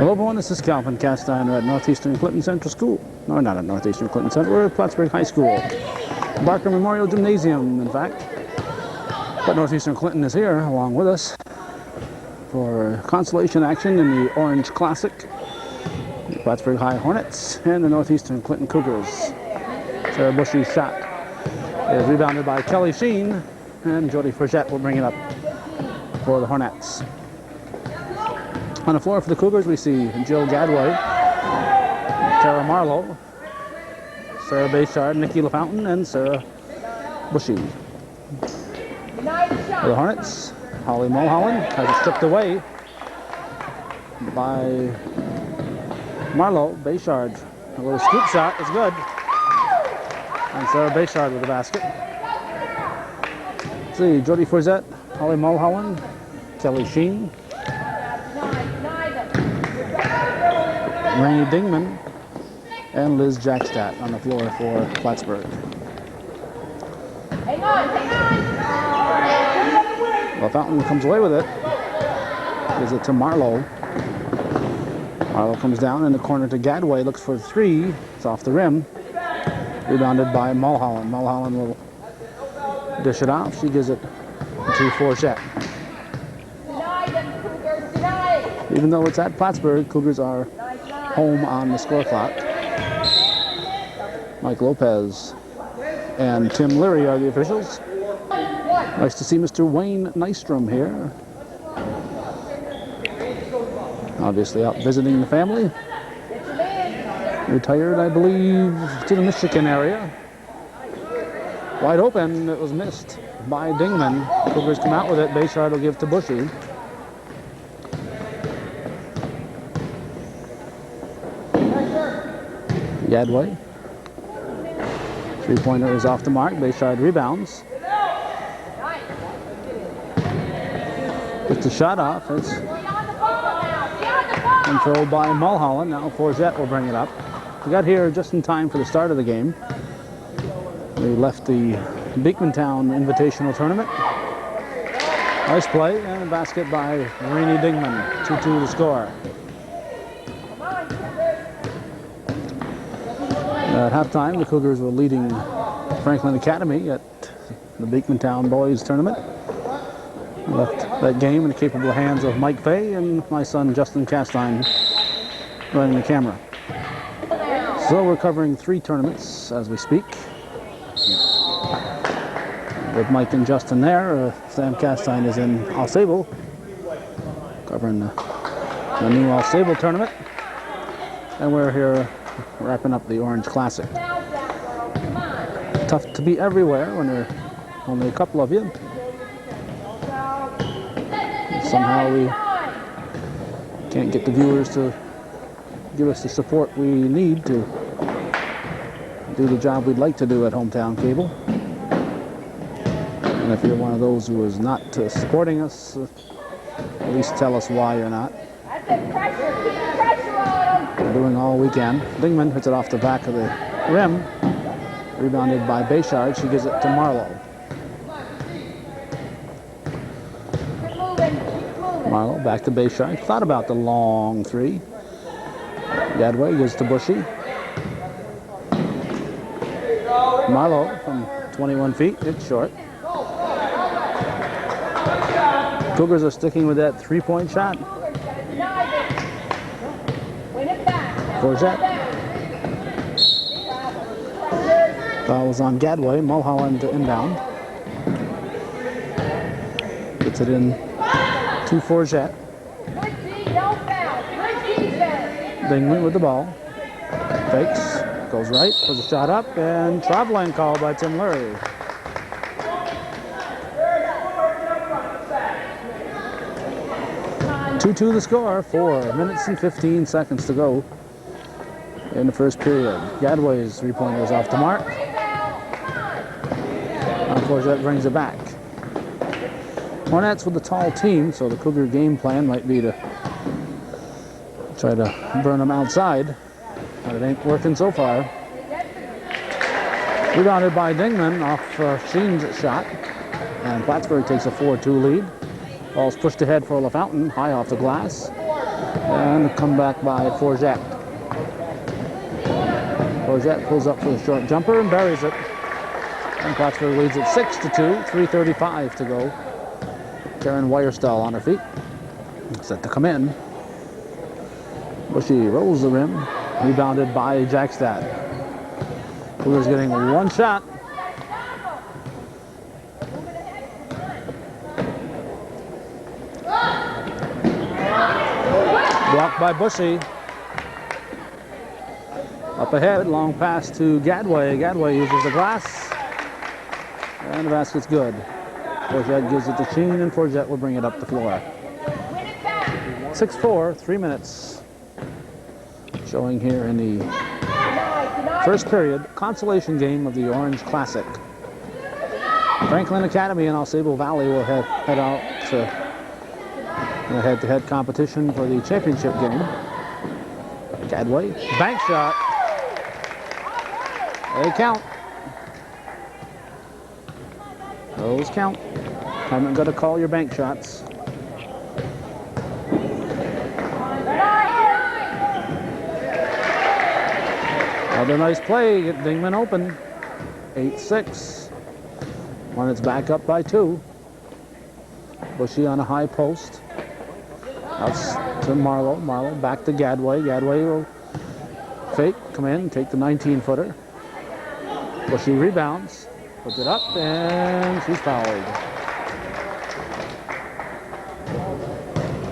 Hello everyone, this is Calvin Castine. We're at Northeastern Clinton Central School. No, not at Northeastern Clinton Central. We're at Plattsburgh High School. Barker Memorial Gymnasium, in fact. But Northeastern Clinton is here along with us for consolation action in the Orange Classic. The Plattsburgh High Hornets and the Northeastern Clinton Cougars. Sarah Bushy's shot is rebounded by Kelly Sheen, and Jody Frechette will bring it up for the Hornets. On the floor for the Cougars, we see Jill Gadway, Tara Marlowe, Sarah Bayshard, Nikki LaFountain, and Sarah Bushy. For the Hornets, Holly Mulholland has it stripped away by Marlowe. Bayshard, a little scoop shot is good. And Sarah Bayshard with the basket. Let's see, Jody Frechette, Holly Mulholland, Kelly Sheen, Rainey Dingman, and Liz Jackstadt on the floor for Plattsburgh. Well, Fountain comes away with it. Gives it to Marlowe. Marlowe comes down in the corner to Gadway, looks for three. It's off the rim. Rebounded by Mulholland. Mulholland will dish it off. She gives it to Frechette. Even though it's at Plattsburgh, Cougars are home on the score clock. Mike Lopez and Tim Leary are the officials. Nice to see Mr. Wayne Nystrom here. Obviously out visiting the family. Retired, I believe, to the Michigan area. Wide open, it was missed by Dingman. Cougars come out with it. Bayshard will give to Bushy. Gadway. Three-pointer is off the mark. Bayshard rebounds. Gets the shot off. It's controlled by Mulholland. Now Frechette will bring it up. We got here just in time for the start of the game. We left the Beekmantown Invitational Tournament. Nice play and a basket by Rainey Dingman. 2-2 the score. At halftime, the Cougars were leading Franklin Academy at the Beekmantown Boys Tournament. Left that game in the capable hands of Mike Fay and my son Justin Castine running the camera. So we're covering 3 tournaments as we speak. With Mike and Justin there, Sam Castine is in Al-Sable, covering the new Al-Sable tournament. And we're here wrapping up the Orange Classic. Tough to be everywhere when there are only a couple of you. Somehow we can't get the viewers to give us the support we need to do the job we'd like to do at Hometown Cable. And if you're one of those who is not supporting us, at least tell us why you're not. We're doing all we can. Dingman hits it off the back of the rim. Rebounded by Bayshard. She gives it to Marlowe. Marlowe back to Bayshard. Thought about the long three. Gadway gives to Bushy. Marlowe from 21 feet. It's short. Cougars are sticking with that three-point shot. Frechette. Foul is on Gadway. Mulholland to inbound. Gets it in to Frechette. Dingman with the ball. Fakes. Goes right. Puts a shot up. And traveling call by Tim Leary. Two the score. 4 minutes and 15 seconds to go in the first period. Gadway's three-pointer is off the mark. Frechette brings it back. Hornets with the tall team, so the Cougar game plan might be to try to burn them outside, but it ain't working so far. Rebounded by Dingman off Sheen's shot, and Plattsburgh takes a 4-2 lead. Ball's pushed ahead for LaFountain, high off the glass. And a comeback by Forget. Forget pulls up for the short jumper and buries it. And Plattsburgh leads it 6-2, 3:35 to go. Karen Weierstahl on her feet. Set to come in. Bushy rolls the rim. Rebounded by Jackstad. Cougars getting one shot. Blocked by Bushy. Up ahead, long pass to Gadway. Gadway uses the glass. And the basket's good. Forget gives it to Sheen, and Forget will bring it up the floor. 6-4, 3 minutes. Showing here in the first period, consolation game of the Orange Classic. Franklin Academy and Ausable Valley will head out to a head-to-head competition for the championship game. Gadway, bank shot. They count. Those count. Haven't got to call your bank shots. Another nice play. Get Dingman open. 8-6. When it's back up by 2. Bushy on a high post. Out to Marlowe. Marlowe back to Gadway. Gadway will fake, come in, take the 19-footer. Bushy rebounds, puts it up, and she's fouled.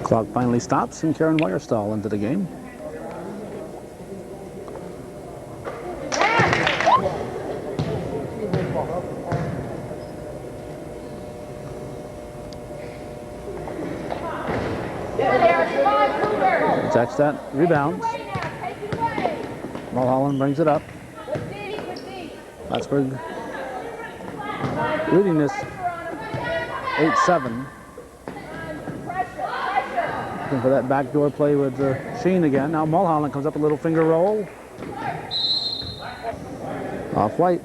Clock finally stops, and Karen Weierstahl into the game. Jackstad rebounds. Mulholland brings it up. Plattsburgh leading this 8-7. Looking for that backdoor play with Sheen again. Now Mulholland comes up a little finger roll. Off white.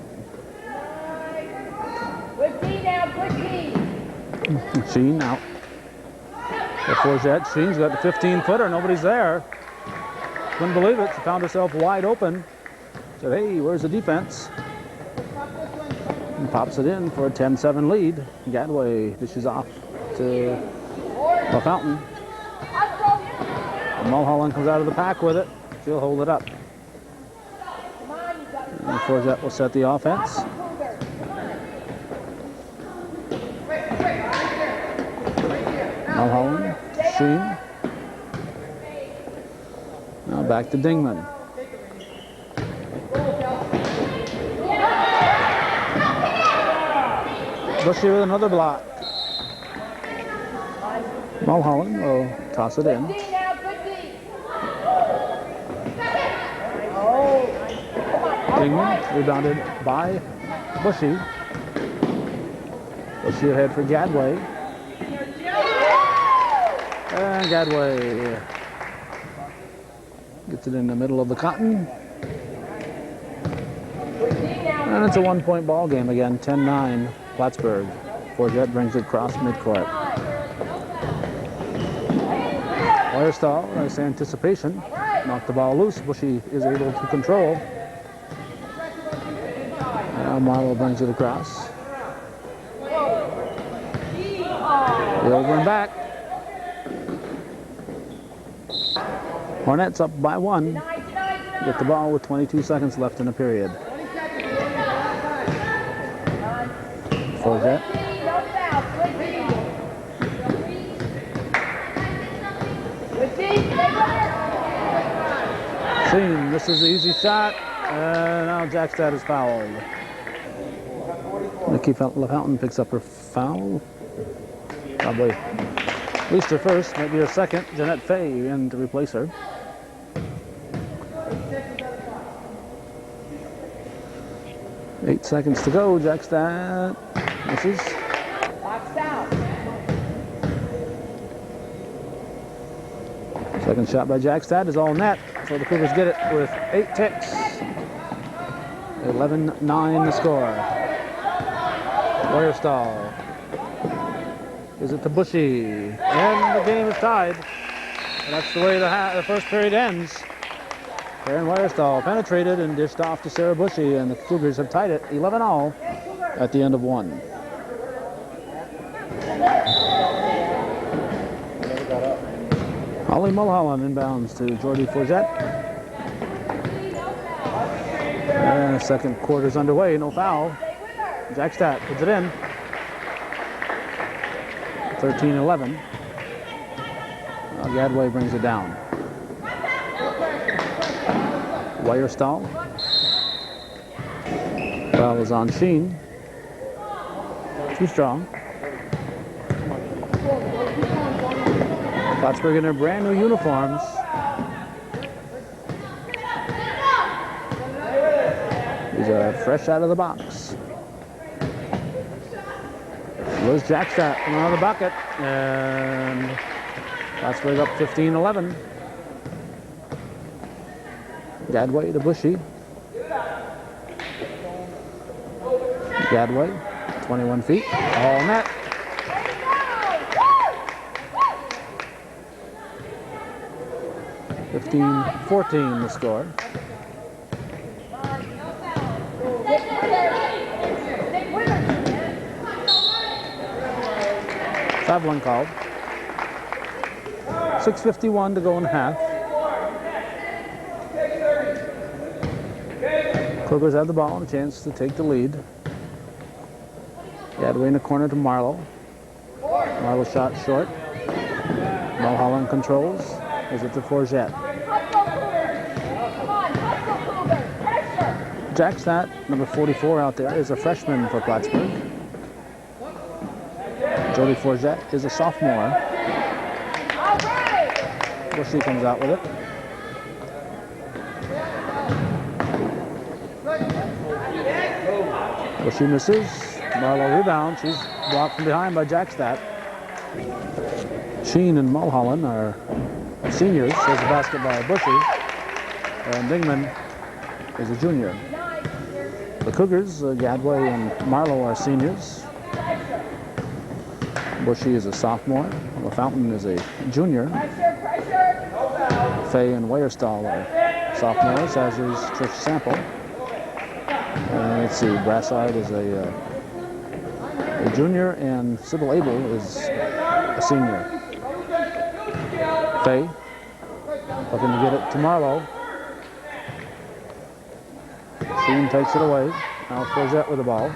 Sheen out. Before that, Sheen's got the 15-footer. Nobody's there. Couldn't believe it. She found herself wide open. Said, hey, where's the defense? And pops it in for a 10-7 lead. Gadway dishes off to LaFountain. Mulholland comes out of the pack with it. She'll hold it up. And Forget will set the offense. Mulholland, Sheen. Now back to Dingman. Bushy with another block. Mulholland will toss it in. Dingman rebounded by Bushy. Bushy ahead for Gadway. And Gadway gets it in the middle of the cotton. And it's a one-point ball game again, 10-9, Plattsburgh. Forget brings it across midcourt. Weierstahl, nice anticipation. Knocked the ball loose. Bushy is able to control. Now Marlowe brings it across. The over and back. Hornets up by 1. Get the ball with 22 seconds left in the period. Forget. Sheen, this is an easy shot. And now Jackstad is fouled. Nikki LaFountain picks up her foul. Probably at least her first, maybe her second. Jeanette Fay in to replace her. Eight seconds to go. Jackstad misses. Second shot by Jackstad is all net. So the Cougars get it with 8 ticks. 11-9 the score. Weierstahl. Is it to Bushy? And the game is tied. And that's the way the first period ends. Karen Weierstahl penetrated and dished off to Sarah Bushy, and the Cougars have tied it 11-all at the end of one. Holly Mulholland inbounds to Jordy Forget. And the second quarter's underway, no foul. Jackstadt puts it in. 13-11. Gadway brings it down. Weierstahl. Foul is on Sheen. Too strong. Plattsburgh in their brand new uniforms. These are fresh out of the box. Liz Jackstadt coming out of the bucket, and Plattsburgh up 15-11. Gadway to Bushy. Gadway, 21 feet, all net. (15-14) the score. Traveling called. 6:51 to go in half. Cougars have the ball and a chance to take the lead. Gadway in the corner to Marlowe. Marlowe shot short. Mulholland controls. Is it to Forget? Jackstadt, number 44 out there, is a freshman for Plattsburgh. Jody Forget is a sophomore. Bushy comes out with it. Bushy misses. Marlowe rebound. She's blocked from behind by Jackstadt. Sheen and Mulholland are seniors. There's a basket by Bushy. And Dingman is a junior. The Cougars, Gadway and Marlowe are seniors. Bushy is a sophomore. LaFountain is a junior. Fay and Weierstahl are sophomores, as is Trish Sample. Let's see, Brassard is a junior, and Sybil Abel is a senior. Fay looking to get it to Marlowe. Sheen takes it away. Now Forget with the ball.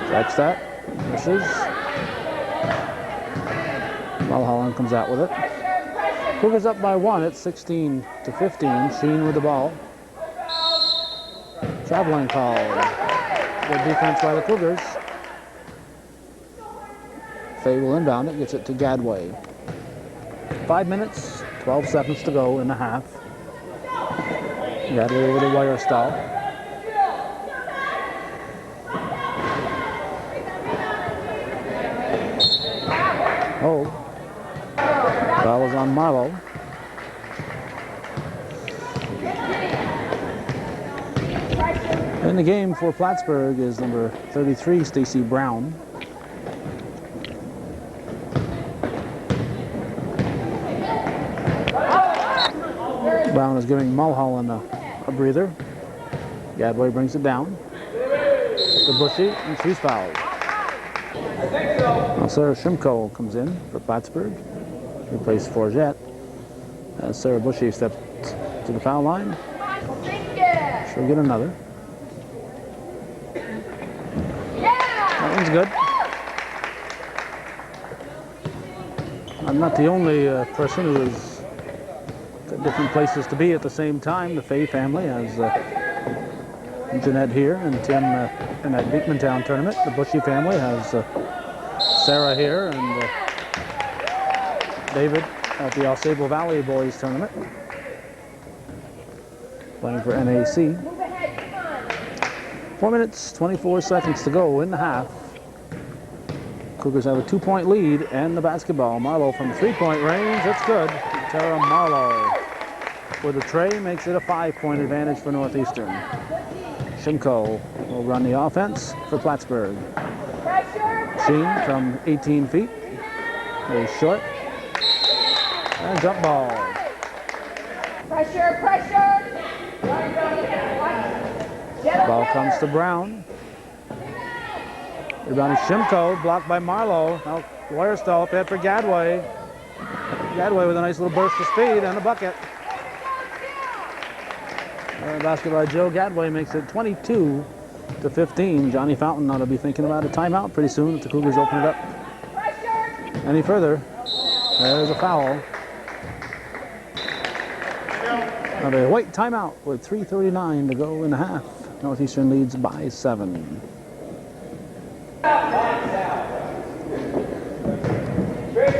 Jackstadt misses. Mulholland comes out with it. Cougars up by one. It's 16-15. Sheen with the ball. Traveling call. Good defense by the Cougars. Fay will inbound it. Gets it to Gadway. 5 minutes, 12 seconds to go in the half. Gadway over to Weierstahl. Oh. Foul is on Marlowe. In the game for Plattsburgh is number 33, Stacy Brown. Brown is giving Mulholland a breather. Gadway brings it down to Bushy, and she's fouled. Now Sarah Shimko comes in for Plattsburgh, replaced Forget. As Sarah Bushy steps to the foul line, she'll get another. That one's good. I'm not the only person who is got different places to be at the same time. The Fay family has Jeanette here and Tim in that Beekmantown tournament. The Bushy family has Sarah here and David at the Ausable Valley Boys tournament, playing for NAC. 4 minutes, 24 seconds to go in the half. Cougars have a 2-point lead and the basketball. Marlowe from 3-point range, it's good. Tara Marlowe with a tray makes it a 5-point advantage for Northeastern. Shimko will run the offense for Plattsburgh. Sheen from 18 feet. Very short. And jump ball. Pressure, pressure. Ball comes to Brown. Rebound is Shimko, blocked by Marlowe. Now Weyerstall up ahead for Gadway. Gadway with a nice little burst of speed and a bucket. Basket by Joe Gadway makes it 22-15. Johnny Fountain ought to be thinking about a timeout pretty soon if the Cougars open it up any further. There's a foul. Now they wait timeout with 3:39 to go in the half. Northeastern leads by 7.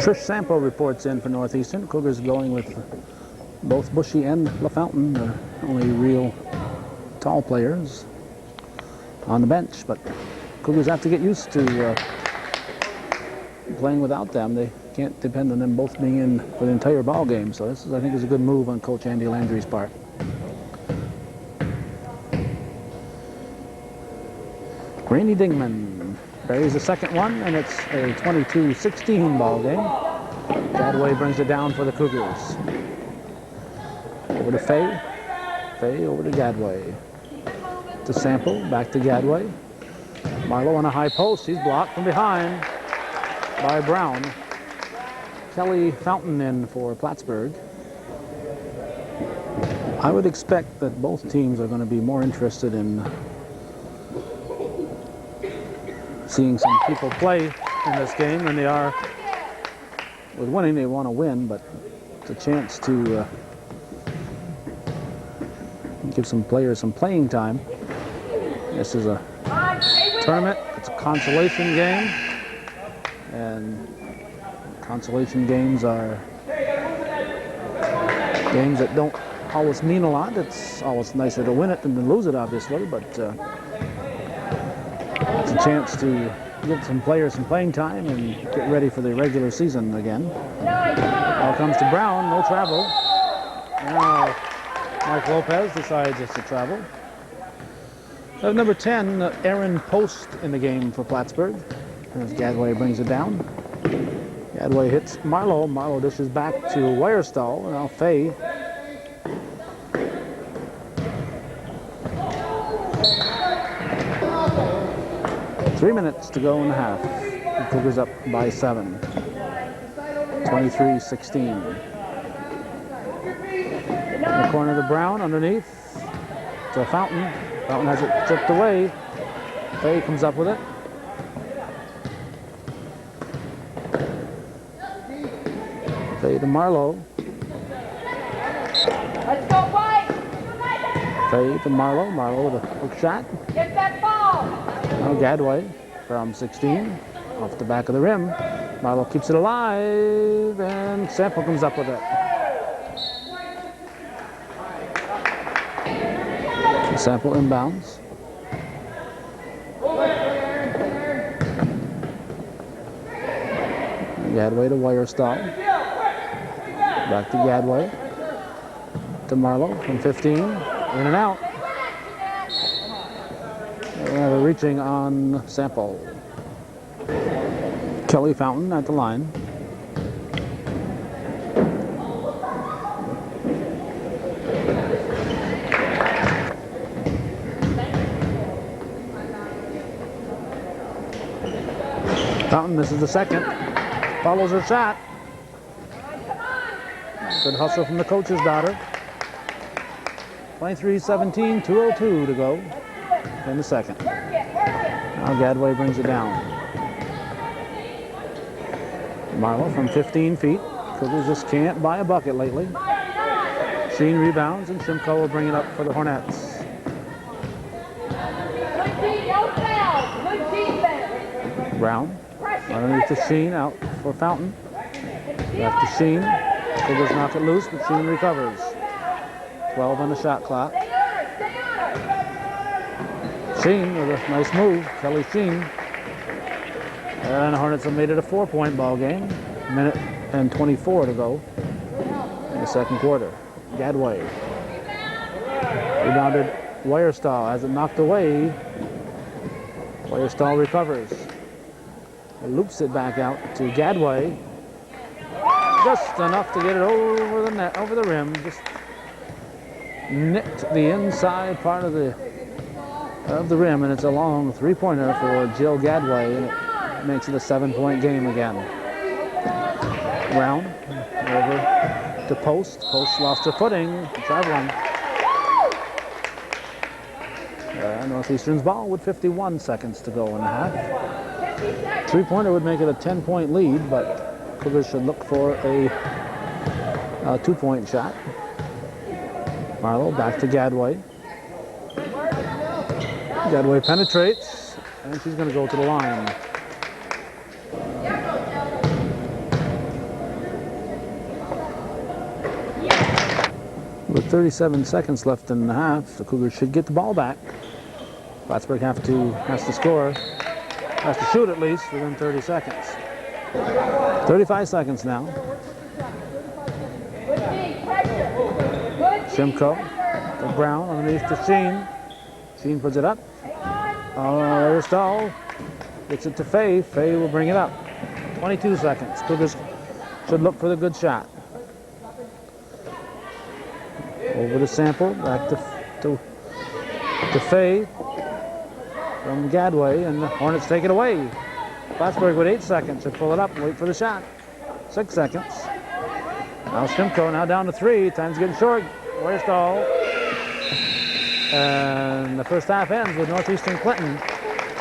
Trish Sampo reports in for Northeastern. Cougars going with both Bushy and LaFountain, the only real tall players on the bench, but Cougars have to get used to playing without them. They can't depend on them both being in for the entire ball game, so this is, I think, is a good move on Coach Andy Landry's part. Greeny Dingman buries the second one, and it's a 22-16 ball game. Gadway brings it down for the Cougars. Over to Fay. Fay over to Gadway. To Sample, back to Gadway. Marlowe on a high post. He's blocked from behind by Brown. Kelly Fountain in for Plattsburgh. I would expect that both teams are going to be more interested in seeing some people play in this game than they are with winning. They want to win, but it's a chance to give some players some playing time. This is a tournament. It's a consolation game, and consolation games are games that don't always mean a lot. It's always nicer to win it than to lose it, obviously, but it's a chance to give some players some playing time and get ready for the regular season again. Ball comes to Brown, no travel. Now Mike Lopez decides it's to travel. Number 10, Aaron Post in the game for Plattsburgh. As Gadway brings it down. Gadway hits Marlowe. Marlowe dishes back to Weyerstall. Now Fay. Three minutes to go in the half. The Cougars up by 7. 23-16. In the corner to Brown, underneath to Fountain. Fountain has it chipped away. Fay comes up with it. Fay to Marlowe. Let's go, White! Fay to Marlowe. Marlowe with a hook shot. Get that ball! Now Gadway from 16. Off the back of the rim. Marlowe keeps it alive, and Sample comes up with it. Sample inbounds. Gadway to Weyerstall. Back to Gadway. To Marlowe from 15. In and out. And reaching on Sample. Kelly Fountain at the line. Fountain, this is the second. Follows her shot. Good hustle from the coach's daughter. 23-17, 2:02 to go in the second. Now Gadway brings it down. Marlowe from 15 feet. Cougars just can't buy a bucket lately. Sheen rebounds, and Shimko will bring it up for the Hornets. Brown. Underneath to Sheen, out for Fountain. Back to Sheen. Cougars knock it loose, but Sheen recovers. 12 on the shot clock. Sheen with a nice move, Kelly Sheen. And the Hornets have made it a 4-point ball game. A minute and 24 to go in the second quarter. Gadway. Rebounded Weyerstall has it knocked away Weyerstall recovers. Loops it back out to Gadway. Just enough to get it over the net, over the rim. Just nicked the inside part of the rim, and it's a long three-pointer for Jill Gadway, and it makes it a 7-point game again. Brown over to Post. Post lost her footing, traveling. Northeastern's ball with 51 seconds to go in the half. Three-pointer would make it a 10-point lead, but Cougars should look for a 2-point shot. Marlowe back to Gadway. Gadway penetrates, and she's going to go to the line. With 37 seconds left in the half, the Cougars should get the ball back. Plattsburgh has to score, has to shoot at least within 30 seconds. 35 seconds now. Shimko to Brown underneath to Sheen. Sheen puts it up. Stall gets it to Fay. Fay will bring it up. 22 seconds. Cougars should look for the good shot. Over to Sample, back to Fay from Gadway, and the Hornets take it away. Plattsburgh with 8 seconds to pull it up and wait for the shot. 6 seconds. Now Shimko now down to 3. Time's getting short. Weyerstall. And the first half ends with Northeastern Clinton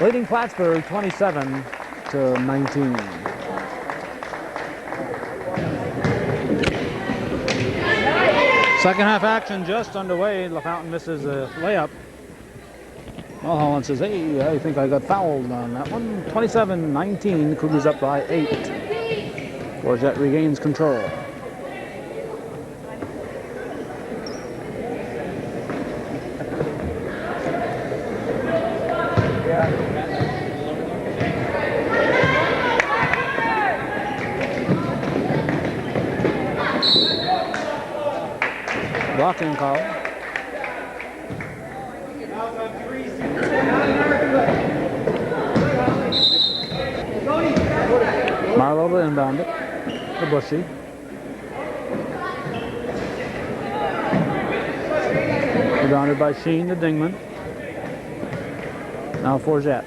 leading Plattsburgh 27-19. Second half action just underway. LaFountain misses a layup. Mulholland says, hey, I think I got fouled on that one. 27-19, Cougars up by 8. Forget regains control. Blocking call. Marlowe will inbound it to Bushy. Rebounded by Sheen to Dingman. Now Forget.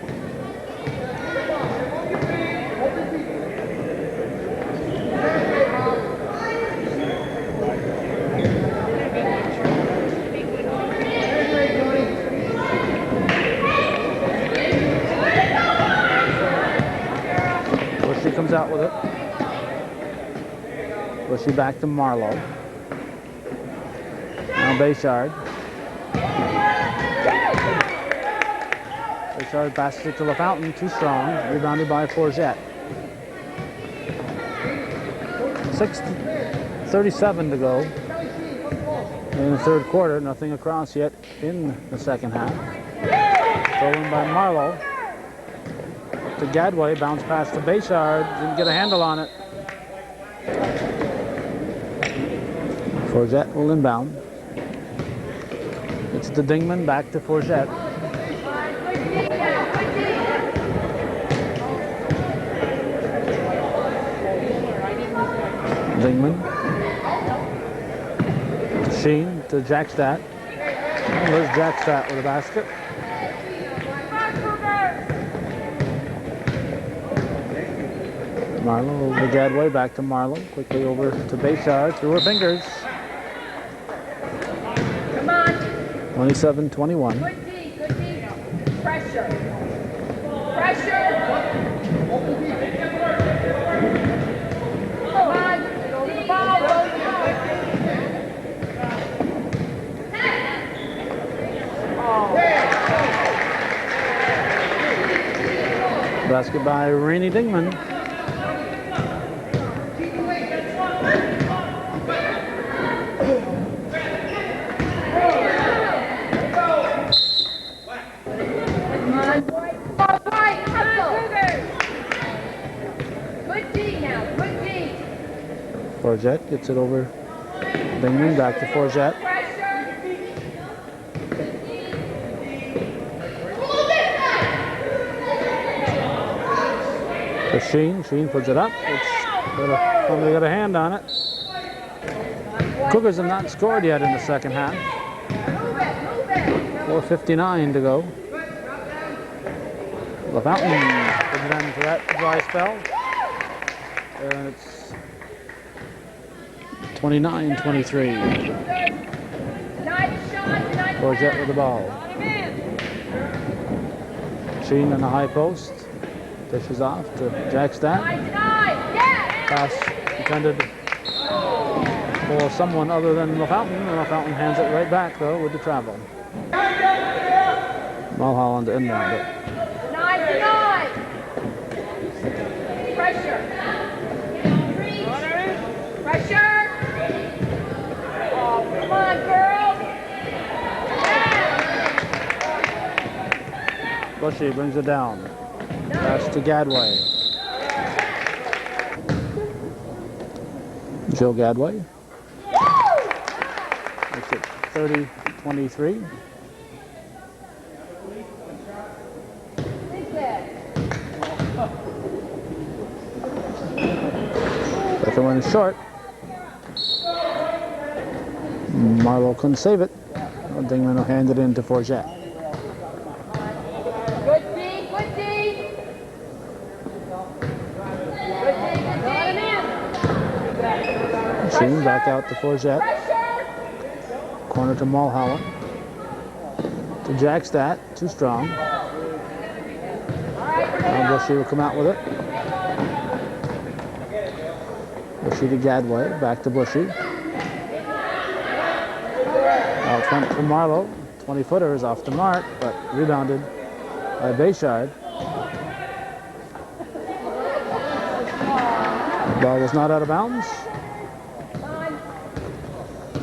Comes out with it. Bushy back to Marlowe. Now Bayshard. Bayshard passes it to LaFountain, too strong. Rebounded by Forget. 6:37 to go in the third quarter. Nothing across yet in the second half. Stolen by Marlowe. To Gadway, bounce pass to Bayshard, didn't get a handle on it. Forget will inbound. It's to Dingman, back to Forget. Dingman. Sheen to Jackstad. And there's Jackstad with a basket. Marlowe over to Gadway, back to Marlowe. Quickly over to Bayshard, through her fingers. Come on. 27-21. Good D. Pressure. Pressure. Come on. Ball. Basket by Rainey Dingman. Forget gets it over. Dingman back to Forget. For Sheen. Sheen puts it up. Somebody got a hand on it. Cougars have not scored yet in the second half. 4:59 to go. LaFountain puts it in for that dry spell. And it's 29-23. Forget with the ball. Sheen in the high post. Dishes off to Jackstad. Pass intended for someone other than LaFountain. And LaFountain hands it right back, though, with the travel. Mulholland inbound it. Pressure. Pressure. Oh, come on, girls. Bushy brings it down. Pass to Gadway. Joe Gadway. Makes it 30-23. Second one is short. Marlowe couldn't save it. Dingman will hand it in to Forget. Good D, good D. Good D. Sheen back out to Forget. Corner to Mulholland. To Jackstad. Too strong. Now Bushy will come out with it. Bushy to Gadway. Back to Bushy. Out front for Marlowe. 20-footer is off the mark, but rebounded by Bayshard. The ball was not out of bounds.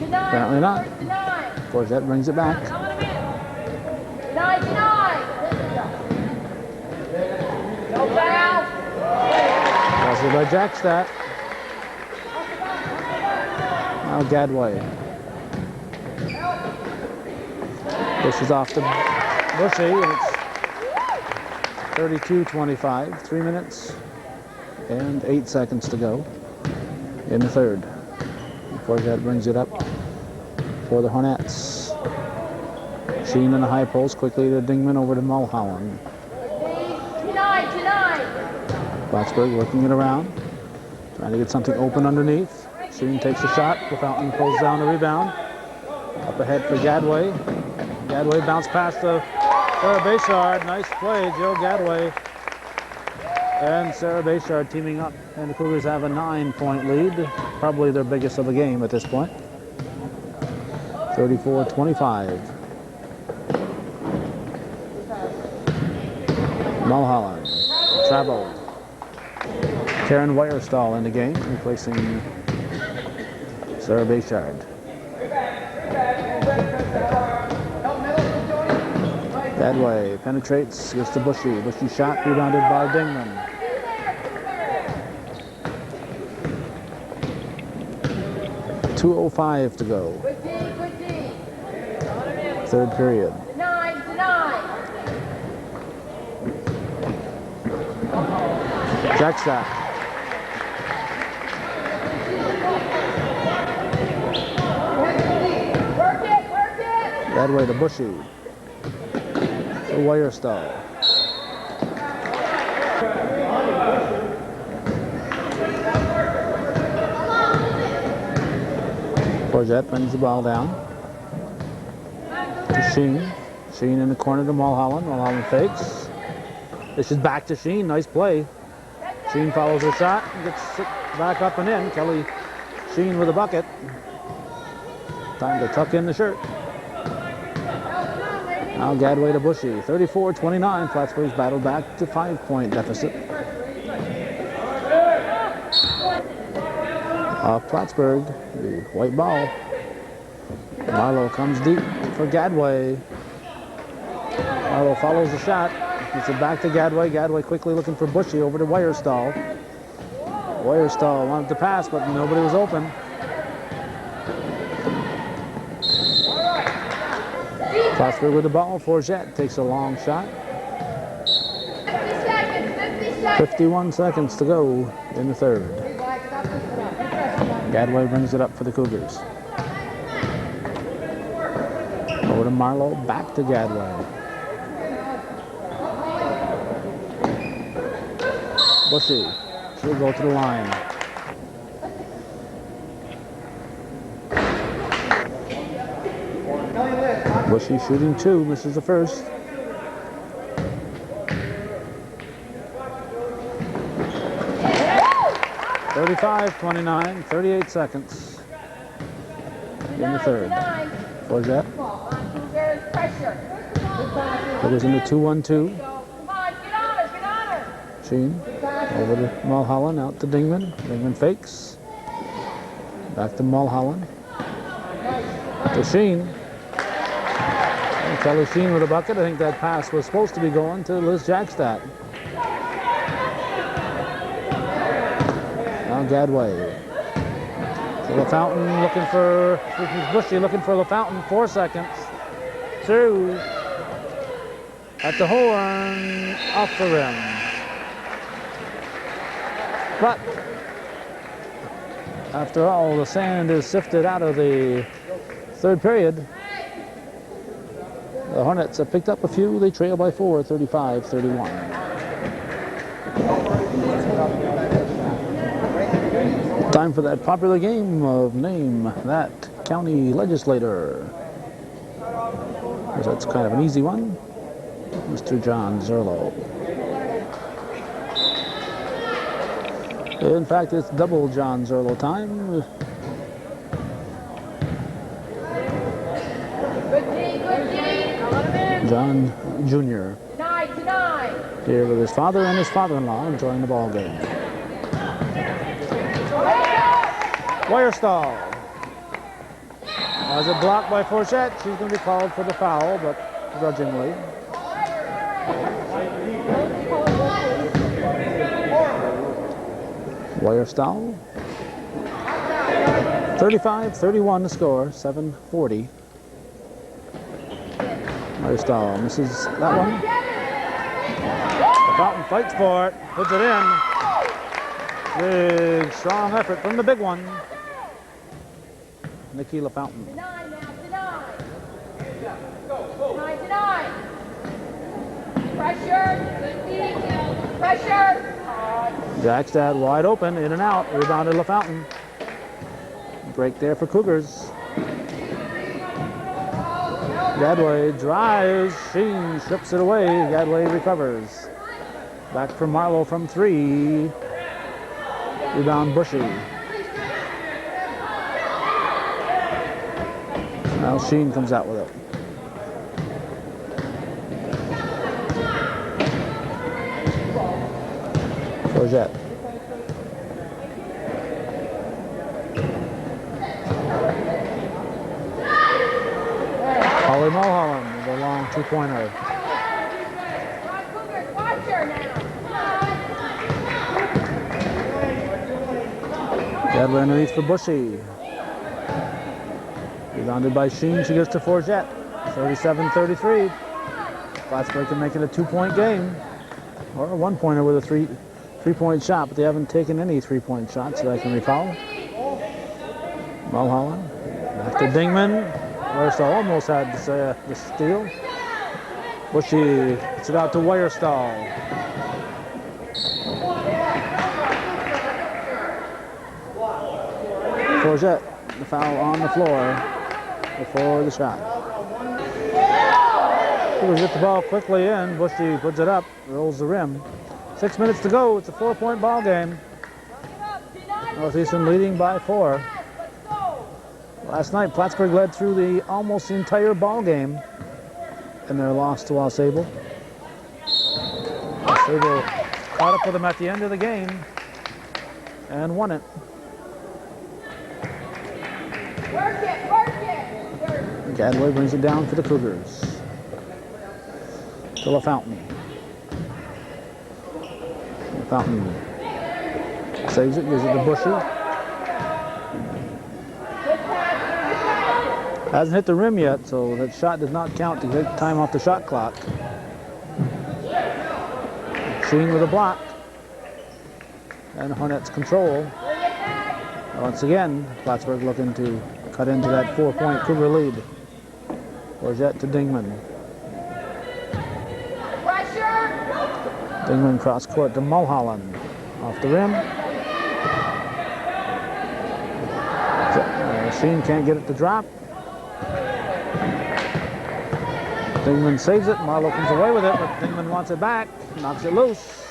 Apparently not. Forget brings it back. Pass it by Jackstad. Now Gadway. This is off to Bushy, and it's 32-25. 3 minutes and 8 seconds to go in the third. Forget brings it up for the Hornets. Sheen in the high post, quickly to Dingman, over to Mulholland. Plattsburgh working it around, trying to get something open underneath. Sheen takes a shot. LaFountain pulls down the rebound. Up ahead for Gadway. Gadway bounced past the Sarah Bayshard. Nice play, Joe Gadway and Sarah Bayshard teaming up. And the Cougars have a 9-point lead. Probably their biggest of the game at this point. 34-25. Mulholland. Travel. Karen Weyerstall in the game, replacing Sarah Bayshard. Gadway penetrates, gets to Bushy. Bushy shot, rebounded by Dingman. .205 to go. Third period. Jackstad. Gadway to Bushy. To Weyerstall. Forget brings the ball down. To Sheen. Sheen in the corner to Mulholland. Mulholland fakes. This is back to Sheen. Nice play. Sheen follows her shot and gets it back up and in. Kelly Sheen with a bucket. Time to tuck in the shirt. Now Gadway to Bushy. 34-29. Plattsburgh's battled back to 5-point deficit. Off Plattsburgh, the white ball. Marlowe comes deep for Gadway. Marlowe follows the shot. Gets it back to Gadway. Gadway quickly looking for Bushy, over to Weyerstall. Weyerstall wanted to pass, but nobody was open. Plattsburgh with the ball. Forget takes a long shot. 50 seconds, 50 51 seconds to go in the third. Gadway brings it up for the Cougars. Over to Marlowe, back to Gadway. Bushy, she'll go to the line. Bushy shooting two, misses the first. (35-29), 38 seconds in the third. Forget. It was in the 2-1-2. Sheen over to Mulholland, out to Dingman. Dingman fakes. Back to Mulholland. To Sheen. And Kelly Sheen with a bucket. I think that pass was supposed to be going to Liz Jackstad. Now Gadway. So LaFountain looking for, Bushy looking for LaFountain. 4 seconds. Through. At the horn. Off the rim. But after all, the sand is sifted out of the third period. The Hornets have picked up a few. They trail by 4, 35-31. Time for that popular game of Name That County Legislator. That's kind of an easy one. Mr. John Zerlo. In fact, it's double John Zerlo time. John Jr. here with his father and his father-in-law enjoying the ball game. Weierstahl has it blocked by Forchette. She's going to be called for the foul, but grudgingly. Weierstahl. 35-31 to score, 7:40. Weierstahl misses that one. The Fountain fights for it, puts it in. Big, strong effort from the big one. Nikki LaFountain. Pressure. Jackstad wide open, in and out, rebounded LaFountain. Break there for Cougars. Gadway drives, Sheen strips it away, Gadway recovers. Back from Marlowe from 3. Rebound Bushy. Now Sheen comes out with it. Forget. Holly Mulholland with a long two-pointer. Gadway underneath for Bushy. Rebounded by Sheen, she goes to Forget. 37-33. Plattsburgh can make it a 2-point game. Or a 1-pointer with a three-point shot, but they haven't taken any 3-point shots that I can recall. Mulholland. Back to Dingman. Weierstahl almost had the steal. Bushy gets it out to Weierstahl. Forget, the foul on the floor before the shot. Cougars get the ball quickly in. Bushy puts it up, rolls the rim. 6 minutes to go. It's a 4-point ball game. Northeastern leading by 4. Last night, Plattsburgh led through the almost the entire ball game in their loss to Ausable. Ausable caught up with them at the end of the game and won it. Gadway brings it down for the Cougars. To LaFountain. LaFountain saves it, gives it to Bushy. Hasn't hit the rim yet, so that shot does not count to get time off the shot clock. Sheen with a block. And Hornets control. Once again, Plattsburgh looking to cut into that 4-point Cougar lead. Forget to Dingman. Dingman cross court to Mulholland. Off the rim. Sheen can't get it to drop. Dingman saves it. Marlowe comes away with it, but Dingman wants it back. Knocks it loose.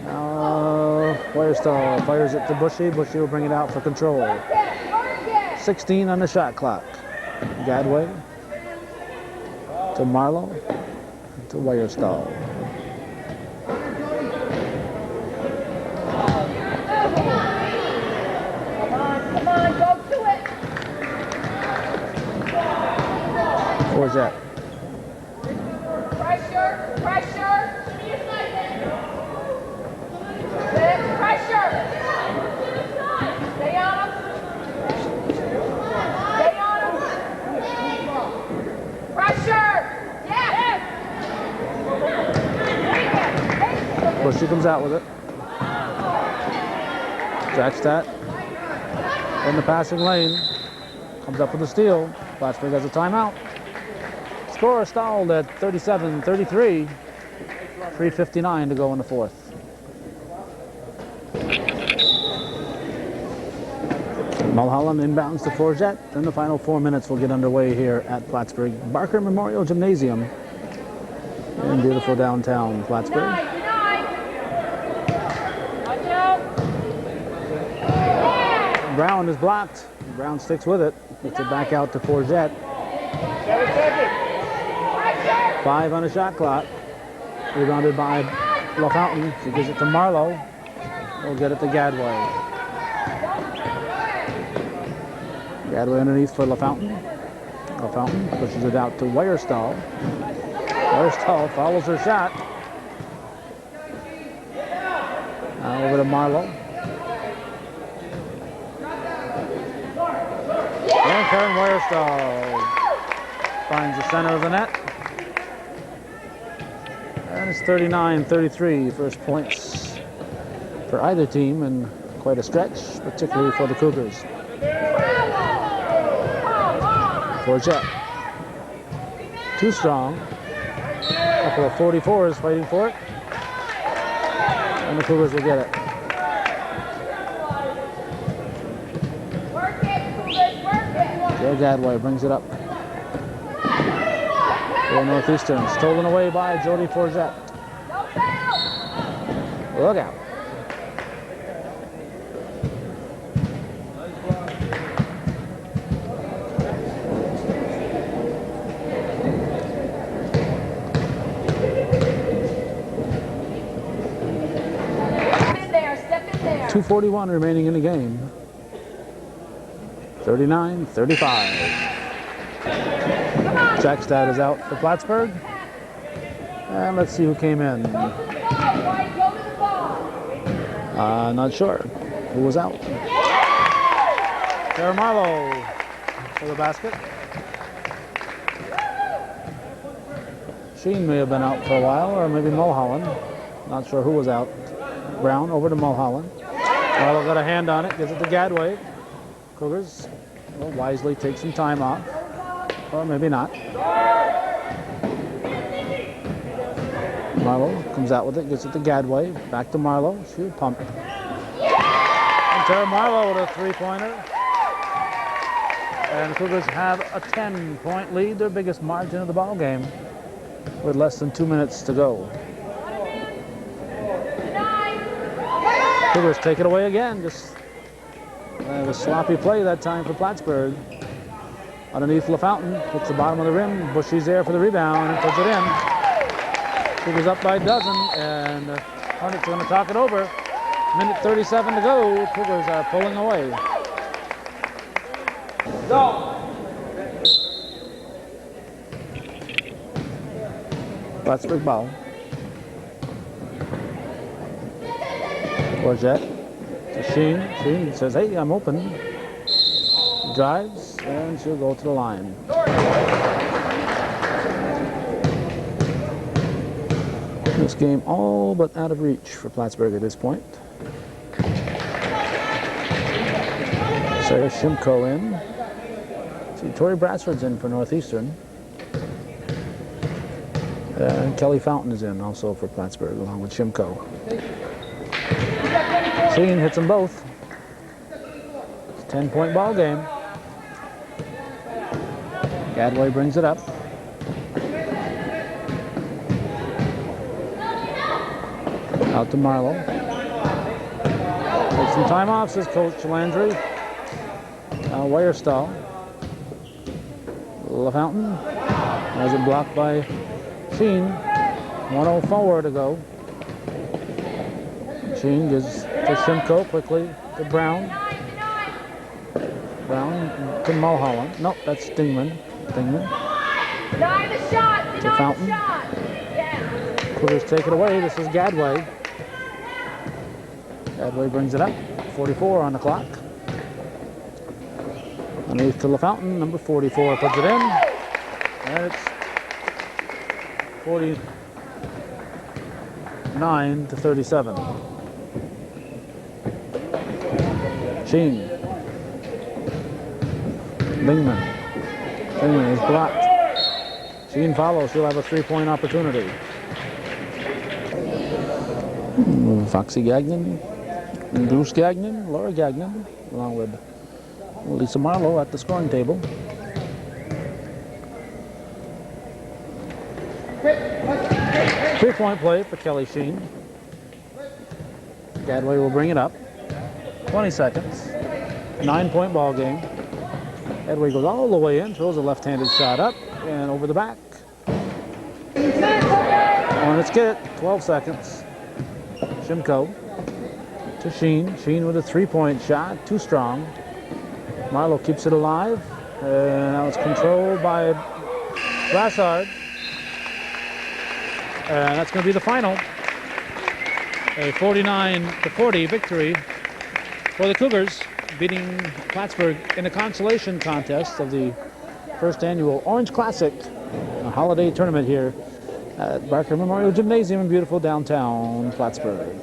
Now Firestall fires it to Bushy. Bushy will bring it out for control. 16 on the shot clock. Gadway to Marlowe to Firestall. Come on, go to it. Forget. Pressure. Pressure. Stay on him. Pressure. Yes. Bushy comes out with it. Jackstadt in the passing lane. Comes up with a steal. Plattsburgh has a timeout. Score stalled at 37-33. 3:59 to go in the fourth. Mulholland inbounds to Forget. Then the final 4 minutes will get underway here at Plattsburgh Barker Memorial Gymnasium in beautiful downtown Plattsburgh. Brown is blocked. Brown sticks with it. Gets it back out to Forget. 5 on the shot clock. Rebounded by LaFountain. She gives it to Marlowe. We'll get it to Gadway. Gadway underneath for LaFountain. LaFountain pushes it out to Firestall. Firestall follows her shot. Now over to Marlowe. And Karen Firestall finds the center of the net. And it's 39-33, first points for either team, and quite a stretch, particularly for the Cougars. Forget. Too strong. A couple of 44s fighting for it. And the Cougars will get it. Joe Gadway brings it up. For Northeastern, stolen away by Jody Forget. Look out. Step in there. 2:41 remaining in the game. 39-35. Jackstad is out for Plattsburgh. And let's see who came in. Not sure who was out. Sarah Marlowe for the basket. Sheen may have been out for a while, or maybe Mulholland. Not sure who was out. Brown over to Mulholland. Marlowe got a hand on it, gives it to Gadway. Cougars will wisely take some time off, or maybe not. Marlowe comes out with it, gets it to Gadway. Back to Marlowe. She'll pump. And Tara Marlowe with a three-pointer. And the Cougars have a 10-point lead, their biggest margin of the ball game, with less than 2 minutes to go. Cougars take it away again. Just a sloppy play that time for Plattsburgh. Underneath LaFountain, hits the bottom of the rim. Bushy's there for the rebound and puts it in. Cougars up by a dozen, and Hornets are going to talk it over. Minute 37 to go. Cougars are pulling away. Go. Plattsburgh ball. Forget to Sheen. Sheen says, hey, I'm open. Drives, and she'll go to the line. This game all but out of reach for Plattsburgh at this point. Sarah Shimko in. See, Tori Brassford's in for Northeastern. And Kelly Fountain is in also for Plattsburgh along with Shimko. Sheen hits them both. It's a 10-point ball game. Gadway brings it up. Out to Marlowe. Take some time off, says Coach Landry. Weierstahl. LaFountain has it blocked by Sheen. 1:04 to go. Sheen gives to Shimko quickly to Brown. Brown to Mulholland. Nope, that's Dingman. Deny the shot. To Fountain. Quitters take it away. This is Gadway. Gadway brings it up. 44 on the clock. Underneath to LaFountain. Number 44 puts it in. And it's 49 to 37. Sheen. Dingman. Dingman is blocked. Sheen follows. She'll have a 3-point opportunity. Foxy Gagnon, Bruce Gagnon, Laura Gagnon, along with Lisa Marlowe at the scoring table. Three-point play for Kelly Sheen. Gadway will bring it up. 20 seconds. 9-point ball game. Gadway goes all the way in, throws a left-handed shot up and over the back. Hornets get it. 12 seconds. Shimko to Sheen. Sheen with a 3-point shot, too strong. Marlowe keeps it alive. And now it's controlled by Brassard. And that's going to be the final. A 49-40 victory for the Cougars, beating Plattsburgh in a consolation contest of the first annual Orange Classic, a holiday tournament here at Barker Memorial Gymnasium in beautiful downtown Plattsburgh.